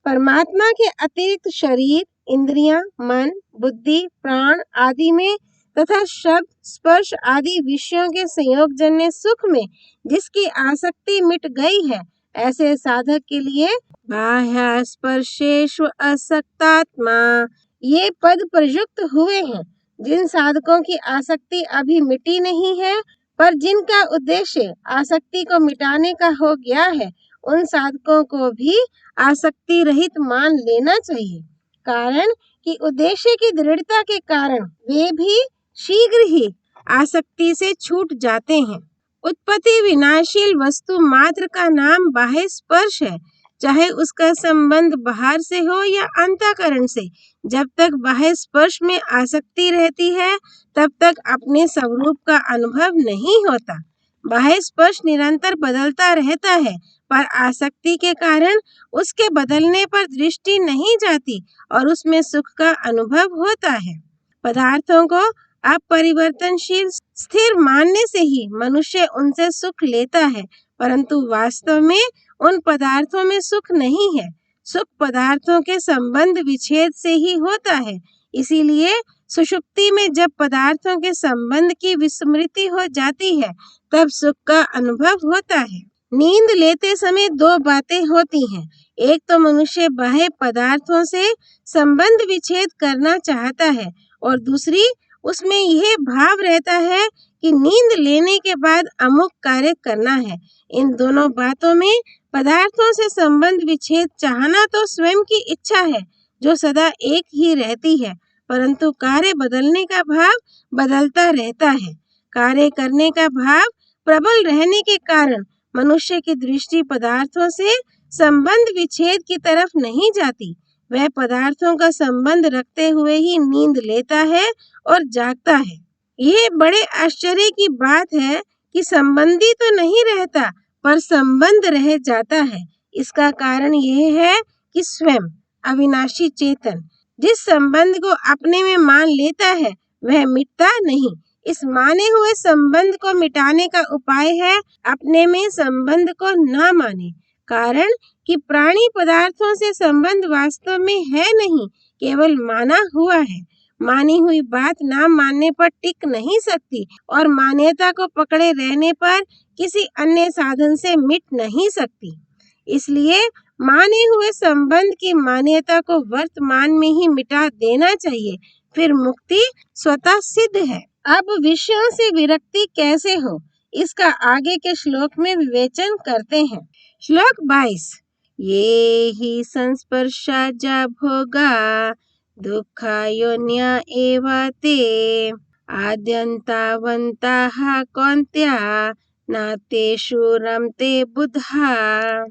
परमात्मा के अतिरिक्त शरीर, इंद्रियां, मन, बुद्धि, प्राण आदि में तथा शब्द, स्पर्श आदि विषयों के संयोग जन्य सुख में जिसकी आसक्ति मिट गई है, ऐसे साधक के लिए बाह्य स्पर्शेषु असक्तात्मा ये पद प्रयुक्त हुए हैं। जिन साधकों की आसक्ति अभी मिटी नहीं है, पर जिनका उद्देश्य आसक्ति को मिटाने का हो गया है, उन साधकों को भी आसक्ति रहित मान लेना चाहिए। कारण कि उद्देश्य की दृढ़ता के कारण वे भी शीघ्र ही आसक्ति से छूट जाते हैं। उत्पत्ति विनाशील वस्तु मात्र का नाम बाह्य स्पर्श है, चाहे उसका संबंध बाहर से हो या अंतःकरण से। जब तक बाह्य स्पर्श में आसक्ति रहती है, तब तक अपने स्वरूप का अनुभव नहीं होता। बाह्य स्पर्श निरंतर बदलता रहता है, पर आसक्ति के कारण उसके बदलने पर दृष्टि नहीं जाती और उसमें सुख का अनुभव होता है। पदार्थों को अपरिवर्तनशील स्थिर मानने से ही मनुष्य उनसे सुख लेता है, परंतु वास्तव में उन पदार्थों में सुख नहीं है। सुख पदार्थों के संबंध विच्छेद से ही होता है। इसीलिए सुषुप्ति में जब पदार्थों के संबंध की विस्मृति हो जाती है, तब सुख का अनुभव होता है। नींद लेते समय दो बातें होती हैं। एक तो मनुष्य बाह्य पदार्थों से संबंध विच्छेद करना चाहता है, और दूसरी उसमें यह भाव रहता है कि नींद लेने के बाद अमुक कार्य करना है। इन दोनों बातों में पदार्थों से संबंध विच्छेद चाहना तो स्वयं की इच्छा है, जो सदा एक ही रहती है, परंतु कार्य बदलने का भाव बदलता रहता है। कार्य करने का भाव प्रबल रहने के कारण मनुष्य की दृष्टि पदार्थों से संबंध विच्छेद की तरफ नहीं जाती। वह पदार्थों का संबंध रखते हुए ही नींद लेता है और जागता है। यह बड़े आश्चर्य की बात है कि संबंधी तो नहीं रहता, पर संबंध रह जाता है। इसका कारण यह है कि स्वयं अविनाशी चेतन जिस संबंध को अपने में मान लेता है, वह मिटता नहीं। इस माने हुए संबंध को मिटाने का उपाय है अपने में संबंध को न माने। कारण कि प्राणी पदार्थों से संबंध वास्तव में है नहीं, केवल माना हुआ है। मानी हुई बात ना मानने पर टिक नहीं सकती, और मान्यता को पकड़े रहने पर किसी अन्य साधन से मिट नहीं सकती। इसलिए माने हुए संबंध की मान्यता को वर्तमान में ही मिटा देना चाहिए, फिर मुक्ति स्वतः सिद्ध है। अब विषयों से विरक्ति कैसे हो, इसका आगे के श्लोक में विवेचन करते हैं। श्लोक 22। ये ही संस्पर्शाजा भोगा दुःखायोन्य एव ते आद्यन्तावन्ताः कौन्त्या न तेषु रमते बुधा।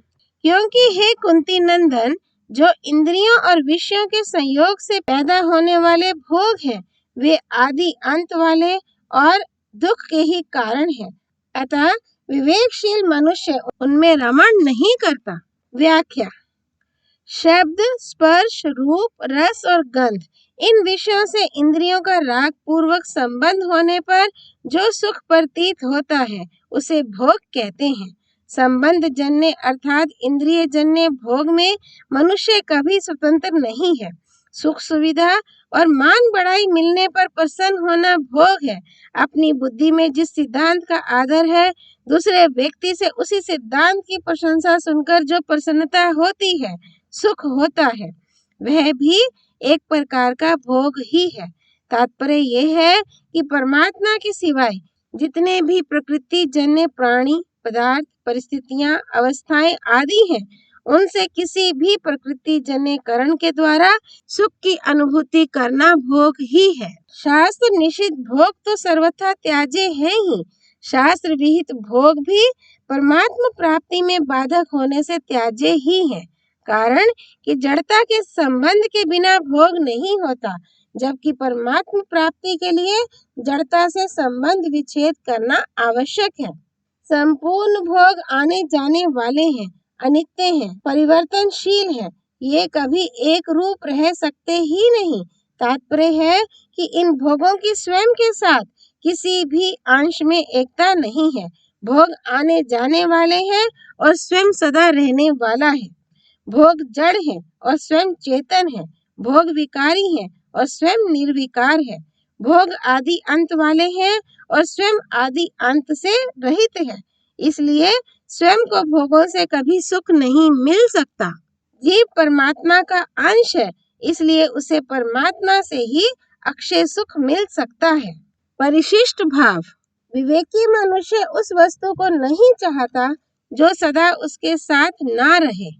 क्योंकि हे कुंती नंदन, जो इंद्रियों और विषयों के संयोग से पैदा होने वाले भोग हैं, वे आदि अंत वाले और दुख के ही कारण हैं। अतः विवेकशील मनुष्य उनमें रमण नहीं करता। व्याख्या। शब्द, स्पर्श, रूप, रस और गंध, इन विषयों से इंद्रियों का राग पूर्वक संबंध होने पर जो सुख प्रतीत होता है, उसे भोग कहते हैं। संबंध जन्य अर्थात इंद्रिय जन्य भोग में मनुष्य कभी स्वतंत्र नहीं है। सुख सुविधा और मान बढ़ाई मिलने पर प्रसन्न होना भोग है। अपनी बुद्धि में जिस सिद्धांत का आदर है, दूसरे व्यक्ति से उसी सिद्धांत की प्रशंसा सुनकर जो प्रसन्नता होती है, सुख होता है, वह भी एक प्रकार का भोग ही है। तात्पर्य यह है कि परमात्मा के सिवाय जितने भी प्रकृति जन्य प्राणी, पदार्थ, परिस्थितियां, अवस्थाएं आदि हैं, उनसे किसी भी प्रकृति जन्य करण के द्वारा सुख की अनुभूति करना भोग ही है। शास्त्र निषिद्ध भोग तो सर्वथा त्याज्य है ही। शास्त्र विहित भोग भी परमात्मा प्राप्ति में बाधक होने से त्याज्य ही है। कारण कि जड़ता के संबंध के बिना भोग नहीं होता, जबकि परमात्मा प्राप्ति के लिए जड़ता से संबंध विच्छेद करना आवश्यक है। संपूर्ण भोग आने जाने वाले हैं, अनित्य हैं, परिवर्तनशील हैं। ये कभी एक रूप रह सकते ही नहीं। तात्पर्य है कि इन भोगों की स्वयं के साथ किसी भी अंश में एकता नहीं है। भोग आने जाने वाले हैं और स्वयं सदा रहने वाला है। भोग जड़ है और स्वयं चेतन है। भोग विकारी है और स्वयं निर्विकार है। भोग आदि अंत वाले हैं और स्वयं आदि अंत से रहित है। इसलिए स्वयं को भोगों से कभी सुख नहीं मिल सकता। जीव परमात्मा का अंश है, इसलिए उसे परमात्मा से ही अक्षय सुख मिल सकता है। परिशिष्ट भाव, विवेकी मनुष्य उस वस्तु को नहीं चाहता जो सदा उसके साथ ना रहे।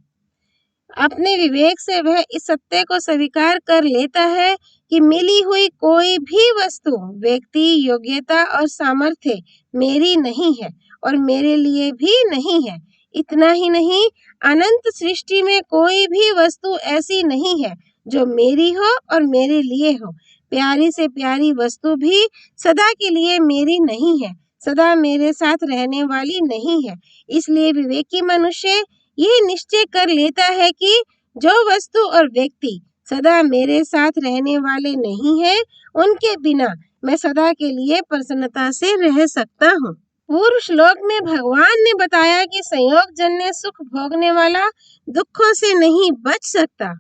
अपने विवेक से वह इस सत्य को स्वीकार कर लेता है कि मिली हुई कोई भी वस्तु, व्यक्ति, योग्यता और सामर्थ्य मेरी नहीं है और मेरे लिए भी नहीं है। इतना ही नहीं, अनंत सृष्टि में कोई भी वस्तु ऐसी नहीं है जो मेरी हो और मेरे लिए हो। प्यारी से प्यारी वस्तु भी सदा के लिए मेरी नहीं है, सदा मेरे साथ रहने वाली नहीं है। इसलिए विवेकी मनुष्य यह निश्चय कर लेता है कि जो वस्तु और व्यक्ति सदा मेरे साथ रहने वाले नहीं है, उनके बिना मैं सदा के लिए प्रसन्नता से रह सकता हूँ। पूर्व श्लोक में भगवान ने बताया कि संयोग जन्य सुख भोगने वाला दुखों से नहीं बच सकता,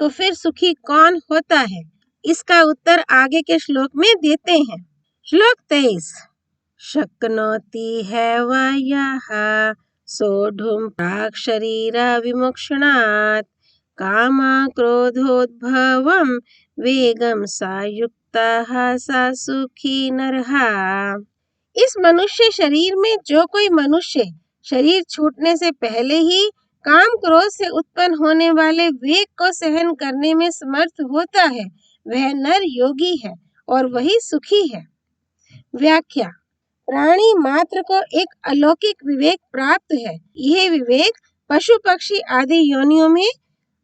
तो फिर सुखी कौन होता है? इसका उत्तर आगे के श्लोक में देते हैं। श्लोक 23, शक्नोति हैवयः सोढुं प्राक् शरीरा विमोक्षणात् कामा क्रोधोद्भवं वेगं सायुक्तः स सुखी नरः। इस मनुष्य शरीर में जो कोई मनुष्य शरीर छूटने से पहले ही काम क्रोध से उत्पन्न होने वाले वेग को सहन करने में समर्थ होता है, वह नर योगी है और वही सुखी है। व्याख्या, प्राणी मात्र को एक अलौकिक विवेक प्राप्त है। यह विवेक पशु पक्षी आदि योनियों में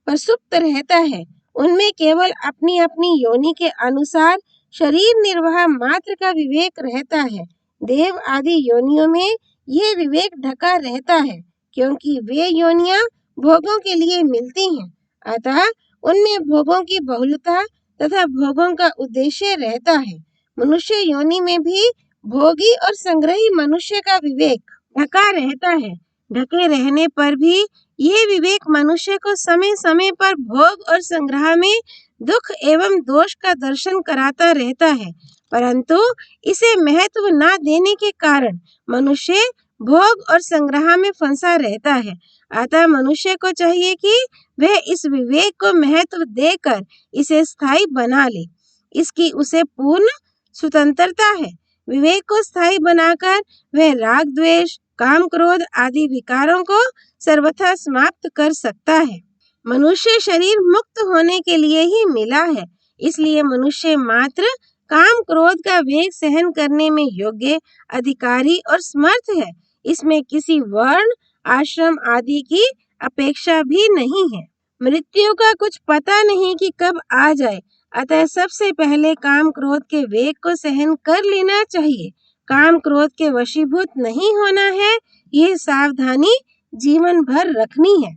प्रसुप्त रहता है। उनमें केवल अपनी अपनी योनि के अनुसार शरीर निर्वाह मात्र का विवेक रहता है। देव आदि योनियों में यह विवेक ढका रहता है, क्योंकि वे योनियां भोगों के लिए मिलती हैं। अतः उनमें भोगों की बहुलता तथा भोगों का उद्देश्य रहता है। मनुष्य योनि में भी भोगी और संग्रही मनुष्य का विवेक ढका रहता है। ढके रहने पर भी यह विवेक मनुष्य को समय समय पर भोग और संग्रह में दुख एवं दोष का दर्शन कराता रहता है, परंतु इसे महत्व न देने के कारण मनुष्य भोग और संग्रह में फंसा रहता है। अतः मनुष्य को चाहिए कि वह इस विवेक को महत्व देकर इसे स्थायी बना ले। इसकी उसे पूर्ण स्वतंत्रता है। विवेक को स्थायी बनाकर वह राग द्वेष काम क्रोध आदि विकारों को सर्वथा समाप्त कर सकता है। मनुष्य शरीर मुक्त होने के लिए ही मिला है, इसलिए मनुष्य मात्र काम क्रोध का वेग सहन करने में योग्य, अधिकारी और समर्थ है। इसमें किसी वर्ण आश्रम आदि की अपेक्षा भी नहीं है। मृत्यु का कुछ पता नहीं कि कब आ जाए, अतः सबसे पहले काम क्रोध के वेग को सहन कर लेना चाहिए। काम क्रोध के वशीभूत नहीं होना है, यह सावधानी जीवन भर रखनी है।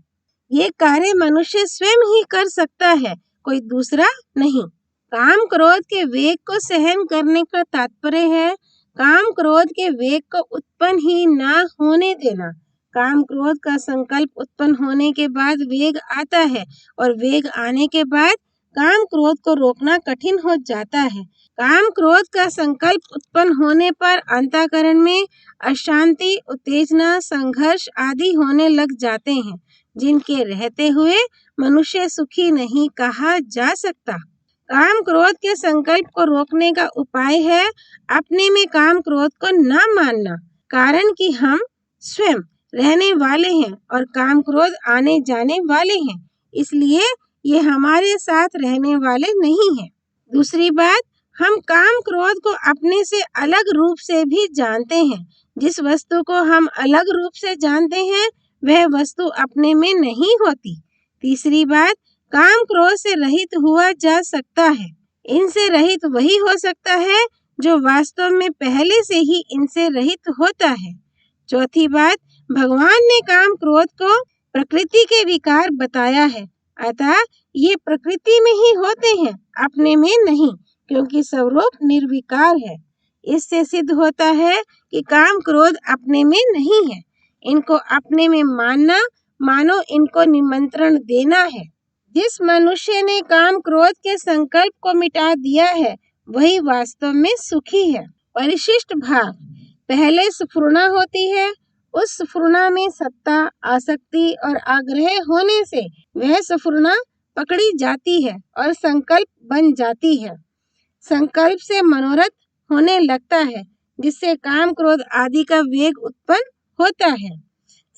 ये कार्य मनुष्य स्वयं ही कर सकता है, कोई दूसरा नहीं। काम क्रोध के वेग को सहन करने का तात्पर्य है काम क्रोध के वेग को उत्पन्न ही ना होने देना। काम क्रोध का संकल्प उत्पन्न होने के बाद वेग आता है और वेग आने के बाद काम क्रोध को रोकना कठिन हो जाता है। काम क्रोध का संकल्प उत्पन्न होने पर अंतःकरण में अशांति, उत्तेजना, संघर्ष आदि होने लग जाते हैं, जिनके रहते हुए मनुष्य सुखी नहीं कहा जा सकता। काम क्रोध के संकल्प को रोकने का उपाय है अपने में काम क्रोध को न मानना, कारण कि हम स्वयं रहने वाले हैं और काम क्रोध आने जाने वाले हैं, इसलिए ये हमारे साथ रहने वाले नहीं हैं। दूसरी बात, हम काम क्रोध को अपने से अलग रूप से भी जानते हैं। जिस वस्तु को हम अलग रूप से जानते हैं वह वस्तु अपने में नहीं होती। तीसरी बात, काम क्रोध से रहित हुआ जा सकता है। इनसे रहित वही हो सकता है जो वास्तव में पहले से ही इनसे रहित होता है। चौथी बात, भगवान ने काम क्रोध को प्रकृति के विकार बताया है, अतः ये प्रकृति में ही होते हैं, अपने में नहीं, क्योंकि स्वरूप निर्विकार है। इससे सिद्ध होता है कि काम क्रोध अपने में नहीं है। इनको अपने में मानना मानो इनको निमंत्रण देना है। जिस मनुष्य ने काम क्रोध के संकल्प को मिटा दिया है वही वास्तव में सुखी है। परिशिष्ट भाव, पहले स्फुरणा होती है, उस स्फुरणा में सत्ता, आसक्ति और आग्रह होने से वह स्फुरणा पकड़ी जाती है और संकल्प बन जाती है। संकल्प से मनोरथ होने लगता है, जिससे काम क्रोध आदि का वेग उत्पन्न होता है।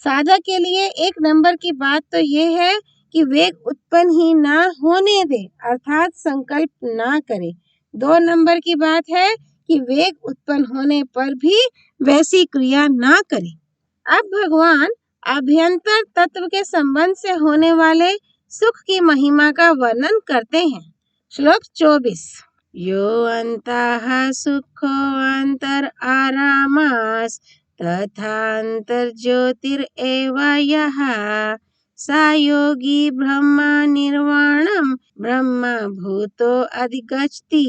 साधक के लिए 1 नंबर की बात तो यह है कि वेग उत्पन्न ही ना होने दे, अर्थात संकल्प ना करे। 2 नंबर की बात है कि वेग उत्पन्न होने पर भी वैसी क्रिया ना करे। अब भगवान अभ्यंतर तत्व के संबंध से होने वाले सुख की महिमा का वर्णन करते हैं। श्लोक 24। यो अंतः सुखो अंतर आरामास तथांतर ज्योतिरेव यः सा योगी ब्रह्म निर्वाणम ब्रह्म भूतो अधिगच्छति।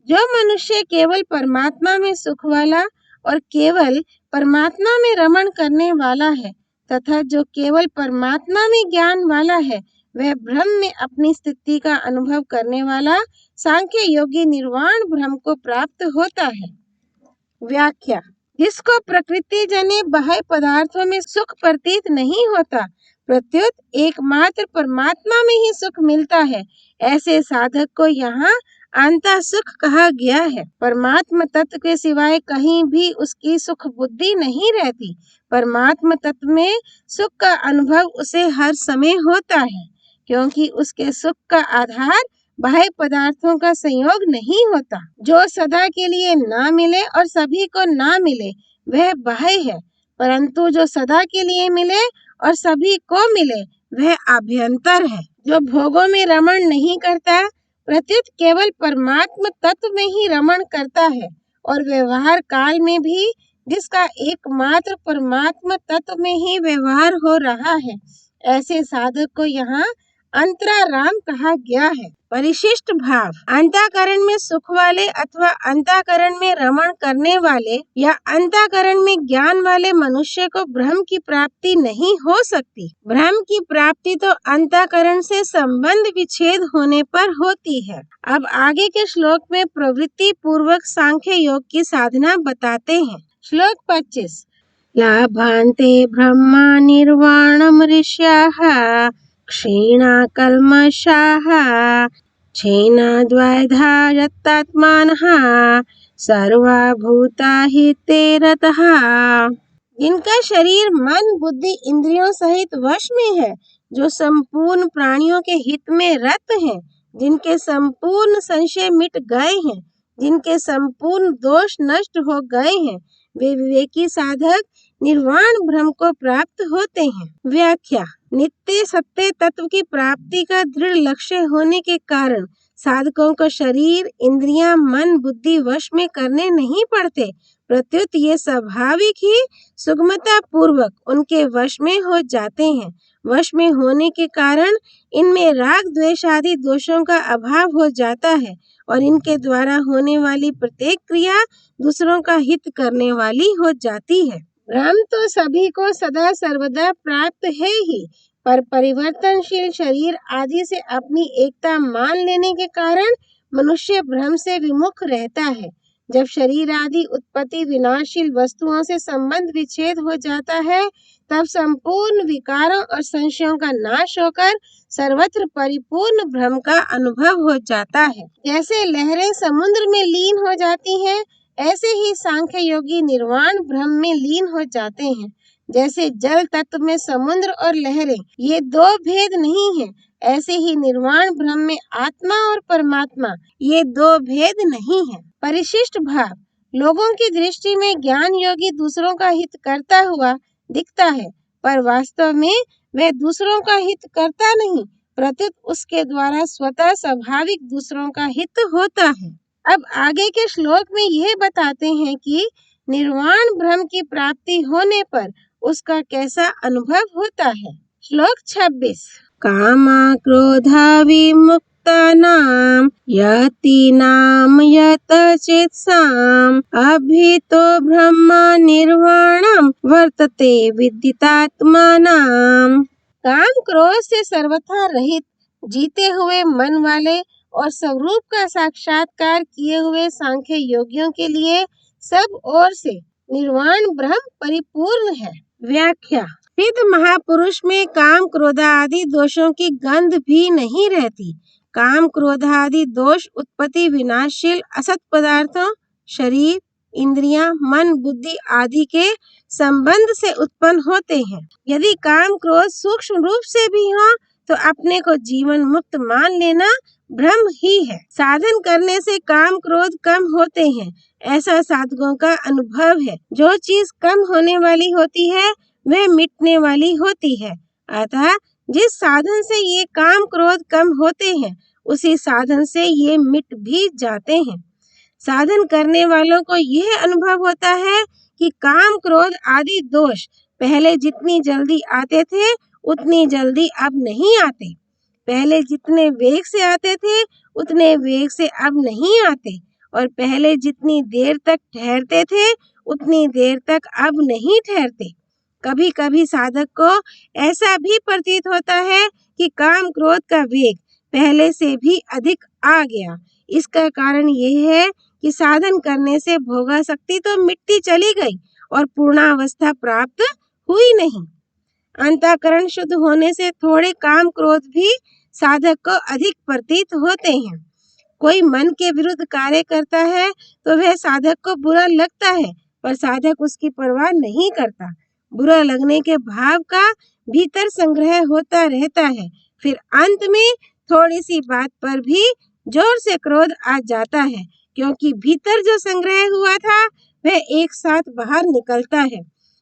जो मनुष्य केवल परमात्मा में सुख वाला और केवल परमात्मा में रमण करने वाला है तथा जो केवल परमात्मा में ज्ञान वाला है, वह ब्रह्म में अपनी स्थिति का अनुभव करने वाला सांख्य योगी निर्वाण ब्रह्म को प्राप्त होता है। व्याख्या। जिसको प्रकृति जन्य बाह्य पदार्थों में सुख प्रतीत नहीं होता, प्रत्युत एकमात्र परमात्मा में ही सुख मिलता है, ऐसे साधक को यहाँ अंतः सुख कहा गया है। परमात्मा तत्व के सिवाय कहीं भी उसकी सुख बुद्धि नहीं रहती। परमात्मा तत्व में सुख का अनुभव उसे हर समय होता है, क्योंकि उसके सुख का आधार बाह्य पदार्थों का संयोग नहीं होता। जो सदा के लिए ना मिले और सभी को ना मिले, वह बाह्य है, परंतु जो सदा के लिए मिले और सभी को मिले, वह आभ्यंतर है। जो भोगों में रमण नहीं करता, प्रत्युत केवल परमात्मा तत्व में ही रमण करता है और व्यवहार काल में भी जिसका एकमात्र परमात्मा तत्व में ही व्यवहार हो रहा है, ऐसे साधक को यहाँ अंतराराम कहा गया है। परिशिष्ट भाव। अंतःकरण में सुख वाले अथवा अंतःकरण में रमण करने वाले या अंतःकरण में ज्ञान वाले मनुष्य को ब्रह्म की प्राप्ति नहीं हो सकती। ब्रह्म की प्राप्ति तो अंतःकरण से संबंध विच्छेद होने पर होती है। अब आगे के श्लोक में प्रवृत्ति पूर्वक सांख्य योग की साधना बताते हैं। श्लोक 25। लाभान्ते ब्रह्मा निर्वाणम ऋष्याः क्षीणा कल्मषाः क्षीणाद्वैधा यत्तात्मानः सर्वभूता हि ते रतः। जिनका शरीर मन बुद्धि इंद्रियों सहित वश में है, जो संपूर्ण प्राणियों के हित में रत हैं, जिनके संपूर्ण संशय मिट गए हैं, जिनके संपूर्ण दोष नष्ट हो गए हैं, वे विवेकी साधक निर्वाण ब्रह्म को प्राप्त होते हैं। व्याख्या। नित्य सत्य तत्व की प्राप्ति का दृढ़ लक्ष्य होने के कारण साधकों को शरीर इंद्रियां मन बुद्धि वश में करने नहीं पड़ते, प्रत्युत ये स्वाभाविक ही सुगमता पूर्वक उनके वश में हो जाते हैं। वश में होने के कारण इनमें राग द्वेष आदि दोषों का अभाव हो जाता है और इनके द्वारा होने वाली प्रत्येक क्रिया दूसरों का हित करने वाली हो जाती है। ब्रह्म तो सभी को सदा सर्वदा प्राप्त है ही, पर परिवर्तनशील शरीर आदि से अपनी एकता मान लेने के कारण मनुष्य ब्रह्म से विमुख रहता है। जब शरीर आदि उत्पत्ति विनाशशील वस्तुओं से संबंध विच्छेद हो जाता है, तब संपूर्ण विकारों और संशयों का नाश होकर सर्वत्र परिपूर्ण ब्रह्म का अनुभव हो जाता है। जैसे लहरें समुद्र में लीन हो जाती हैं, ऐसे ही सांख्य योगी निर्वाण ब्रह्म में लीन हो जाते हैं। जैसे जल तत्व में समुद्र और लहरें ये दो भेद नहीं है, ऐसे ही निर्वाण ब्रह्म में आत्मा और परमात्मा ये दो भेद नहीं है। परिशिष्ट भाव। लोगों की दृष्टि में ज्ञान योगी दूसरों का हित करता हुआ दिखता है, पर वास्तव में वह दूसरों का हित करता नहीं, प्रत्युत उसके द्वारा स्वतः स्वाभाविक दूसरों का हित होता है। अब आगे के श्लोक में यह बताते हैं कि निर्वाण ब्रह्म की प्राप्ति होने पर उसका कैसा अनुभव होता है। श्लोक 26। कामा क्रोधा विमुक्तानां यतीनां यतचेतसाम् अभितो ब्रह्म निर्वाणं वर्तते विदितात्मानां। काम क्रोध से सर्वथा रहित जीते हुए मन वाले और स्वरूप का साक्षात्कार किए हुए सांख्य योगियों के लिए सब ओर से निर्वाण ब्रह्म परिपूर्ण है। व्याख्या। सिद्ध महापुरुष में काम क्रोध आदि दोषों की गंध भी नहीं रहती। काम क्रोध आदि दोष उत्पत्ति विनाशशील असत पदार्थों, शरीर, इंद्रियां, मन, बुद्धि आदि के संबंध से उत्पन्न होते हैं। यदि काम क्रोध सूक्ष्म रूप से भी हो तो अपने को जीवन मुक्त मान लेना भ्रम ही है। साधन करने से काम क्रोध कम होते हैं, ऐसा साधकों का अनुभव है। जो चीज कम होने वाली होती है वह मिटने वाली होती है। अतः जिस साधन से ये काम क्रोध कम होते हैं उसी साधन से ये मिट भी जाते हैं। साधन करने वालों को यह अनुभव होता है कि काम क्रोध आदि दोष पहले जितनी जल्दी आते थे उतनी जल्दी अब नहीं आते। पहले जितने वेग से आते थे उतने वेग से अब नहीं आते, और पहले जितनी देर तक ठहरते थे उतनी देर तक अब नहीं ठहरते। कभी कभी साधक को ऐसा भी प्रतीत होता है कि काम क्रोध का वेग पहले से भी अधिक आ गया। इसका कारण यह है कि साधन करने से भोगा शक्ति तो मिटती चली गई और पूर्णावस्था प्राप्त हुई नहीं। अंतःकरण शुद्ध होने से थोड़े काम क्रोध भी साधक को अधिक प्रतीत होते हैं। कोई मन के विरुद्ध कार्य करता है तो वह साधक को बुरा लगता है, पर साधक उसकी परवाह नहीं करता। बुरा लगने के भाव का भीतर संग्रह होता रहता है, फिर अंत में थोड़ी सी बात पर भी जोर से क्रोध आ जाता है, क्योंकि भीतर जो संग्रह हुआ था वह एक साथ बाहर निकलता है।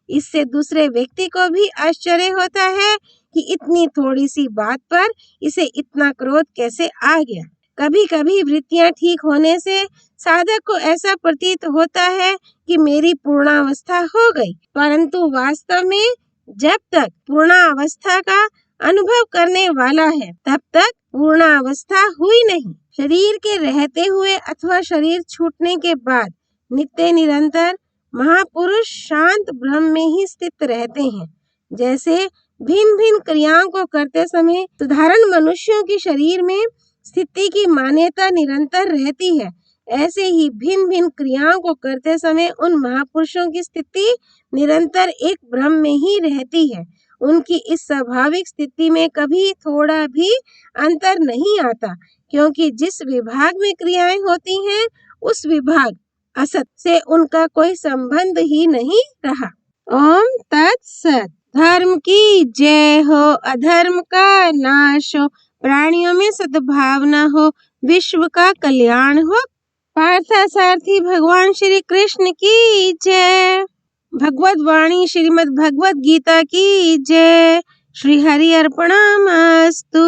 इससे दूसरे व्यक्ति को भी आश्चर्य होता है कि इतनी थोड़ी सी बात पर इसे इतना क्रोध कैसे आ गया। कभी कभी वृत्तियां ठीक होने से साधक को ऐसा प्रतीत होता है कि मेरी पूर्णावस्था हो गई, परंतु वास्तव में जब तक पूर्णावस्था का अनुभव करने वाला है तब तक पूर्णावस्था हुई नहीं। शरीर के रहते हुए अथवा शरीर छूटने के बाद नित्य निरंतर महापुरुष शांत ब्रह्म में ही स्थित रहते हैं। जैसे भिन्न भिन्न क्रियाओं को करते समय साधारण मनुष्यों के शरीर में स्थिति की मान्यता निरंतर रहती है, ऐसे ही भिन्न भिन्न क्रियाओं को करते समय उन महापुरुषों की स्थिति निरंतर एक ब्रह्म में ही रहती है। उनकी इस स्वाभाविक स्थिति में कभी थोड़ा भी अंतर नहीं आता, क्योंकि जिस विभाग में क्रियाएं होती हैं उस विभाग असत से उनका कोई संबंध ही नहीं रहा। ओम तत्सत। धर्म की जय हो, अधर्म का नाश हो, प्राणियों में सद्भावना हो, विश्व का कल्याण हो। पार्थसारथी भगवान श्री कृष्ण की जय। भगवत वाणी श्रीमद् भगवत गीता की जय। श्री हरि अर्पणमस्तु।